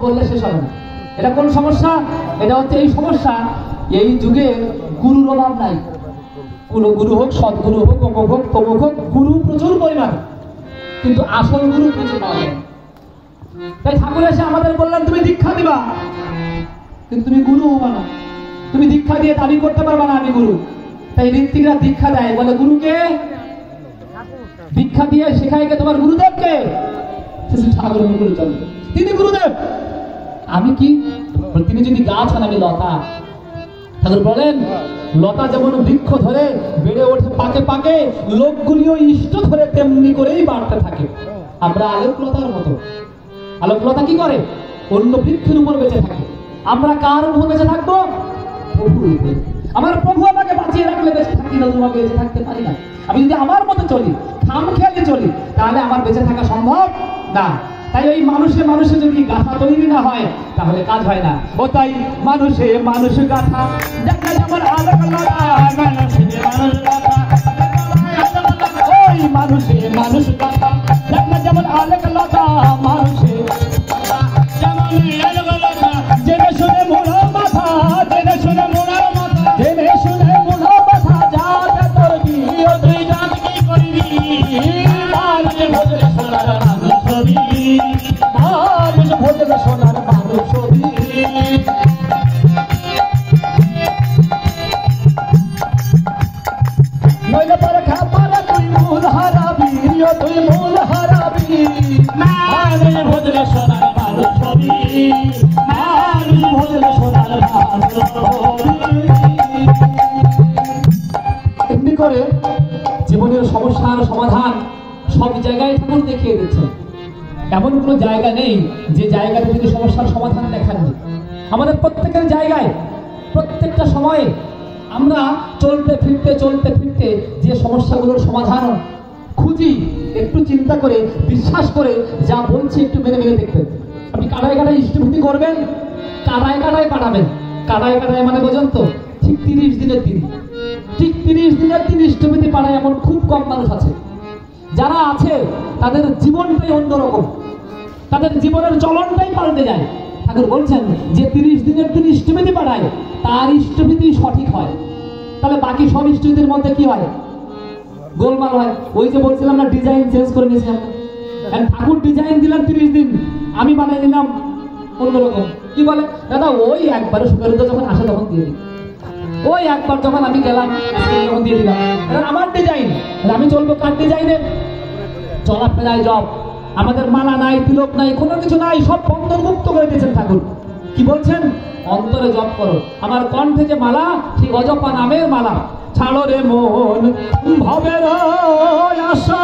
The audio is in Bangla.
বললে শেষ হবে না। এটা কোন সমস্যা? এটা হচ্ছে এই সমস্যা, এই যুগে গুরুর অভাব নাই। কোন গুরু হোক, সদ্গুরু হোক, অমুক হোক, তমুক হোক, গুরু প্রচুর পরিমাণ, কিন্তু আসল গুরু খুঁজে পাওয়া যায়। তাই ঠাকুর এসে আমাদের বললেন, তুমি দীক্ষা দিবা, কিন্তু তুমি গুরু হবা না। তুমি দীক্ষা দিয়ে দাবি করতে পারবা না আমি গুরু। তাই ঋত্বিকরা দীক্ষা দেয়, বলে গুরুকে দীক্ষা দিয়ে শেখায় কে? তোমার গুরুদেবকে। ঠাকুর গুরুচন্দ্র, তিনি গুরুদেব, আমি কি? তিনি যদি গাছ হন, আমি লতা। ঠাকুর বলেন, লতা যেমন বৃক্ষ ধরে বেড়ে ওঠে পাকে পাকে, লোকগুলিও ইষ্ট ধরে তেমনি করেই বাড়তে থাকে। আমরা আলোকলতার মতো। আলোকলতা কি করে? অন্য বৃক্ষের উপর বেঁচে থাকে। আমরা কার উপর বেঁচে থাকবো? প্রভুর উপর। আমার প্রভু আমাকে বাঁচিয়ে রাখলে বেঁচে থাকি, না তোমাকে বেঁচে থাকতে পারি না। আমি যদি আমার মতো চলি, খামখেয়ালি চলি, তাহলে আমার বেঁচে থাকা সম্ভব না। তাই ওই মানুষে মানুষে যদি গাথা তৈরি না হয়, তাহলে কাজ হয় না। ও তাই মানুষে মানুষ গাথা, দেখা যেমন আলোকলতা, ওই মানুষে মানুষ গাথা, দেখা যেমন আলোকলতা, মানুষে জেনে শুনে মোড়া মাথা, জেনে শুনে মোড়া মাথা, জেনে শুনে মোড়া মাথা, যাতে তোর বিয়ে তুই জান কি করবি, মানুষ ভজলে সোনার মানুষ ছবি, মানুষ ভজলে সোনার মানুষ ছবি। নইলে পরে খাপারে তুই মূল হারাবি, তুই মূল হারাবি, মানুষ ভজলে সোনার মানুষ ছবি, মানুষ ভজলে সোনার মানুষ ছবি। এমনি করে জীবনের সমস্যার সমাধান সব জায়গায় ঠাকুর দেখিয়ে দিচ্ছেন। এমন কোনো জায়গা নেই যে জায়গাতে তিনি সমস্যার সমাধান দেখাননি। আমাদের প্রত্যেকের জায়গায়, প্রত্যেকটা সময়ে আমরা চলতে ফিরতে যে সমস্যাগুলোর সমাধান খুঁজি, একটু চিন্তা করে, বিশ্বাস করে, যা বলছি একটু মেনে দেখবেন। আপনি কাটায় কাটায় ইষ্টভূতি করবেন, কাটায় কাটায় পাঠাবেন। কাটায় কাটায় মানে বোঝেন তো? ঠিক 30 দিনের দিন, ঠিক 30 দিনের দিন ইষ্টভূতি পাঠায় এমন খুব কম মানুষ আছে। যারা আছে তাদের জীবনটাই অন্যরকম, তাদের জীবনের চলনটাই পাল্টে যায়। ঠাকুর বলছেন যে 30 দিনের দিন ইষ্টভূতি পাঠায়, তার ইষ্টভূতি সঠিক হয়। তাহলে বাকি সব ইষ্টভূতির মধ্যে কি হয়? গোলমাল হয়। ওই যে বলছিলাম না, ডিজাইন চেঞ্জ করে নিয়েছি আমরা। ঠাকুর ডিজাইন দিলাম 30 দিন, আমি বানিয়ে দিলাম অন্যরকম। কি বলে দাদা, ওই একবারে সুখের যখন আসে তখন দিয়ে দিই, ওই একবার যখন আমি গেলাম তখন দিয়ে দিলাম। আমার ডিজাইন, আমি চলবো কার ডিজাইনে? চলাফেরায় জব, আমাদের মালা নাই, তিলক নাই, কোনো কিছু নাই, সব বন্ধন মুক্ত করে দিয়েছেন ঠাকুর। কি বলছেন? অন্তরে জপ করো। আমার কণ্ঠে যে মালা, ঠিক অজপা নামের মালা। ছাড়ো রে মন ভবের আশা।